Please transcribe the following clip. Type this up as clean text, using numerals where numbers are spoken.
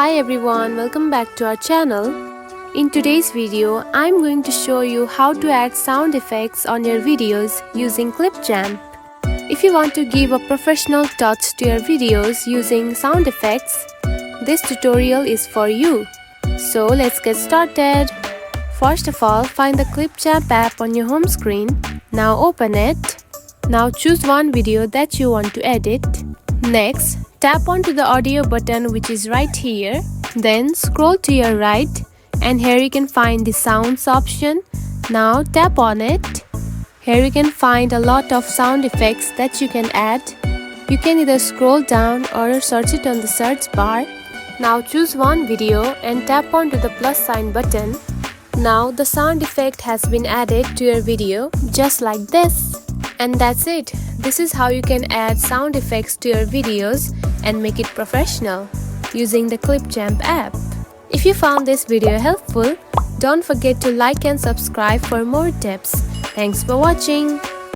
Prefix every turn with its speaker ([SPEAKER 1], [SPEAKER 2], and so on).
[SPEAKER 1] Hi everyone, welcome back to our channel. In today's video, I'm going to show you how to add sound effects on your videos using Clipchamp. If you want to give a professional touch to your videos using sound effects, this tutorial is for you. So let's get started. First of all, find the Clipchamp app on your home screen. Now open it. Now choose one video that you want to edit. Next, tap onto the audio button which is right here. Then scroll to your right and here you can find the sounds option. Now tap on it. Here you can find a lot of sound effects that you can add. You can either scroll down or search it on the search bar. Now choose one video and tap onto the plus sign button. Now the sound effect has been added to your video just like this. And that's it. This is how you can add sound effects to your videos and make it professional using the Clipchamp app. If you found this video helpful, don't forget to like and subscribe for more tips. Thanks for watching.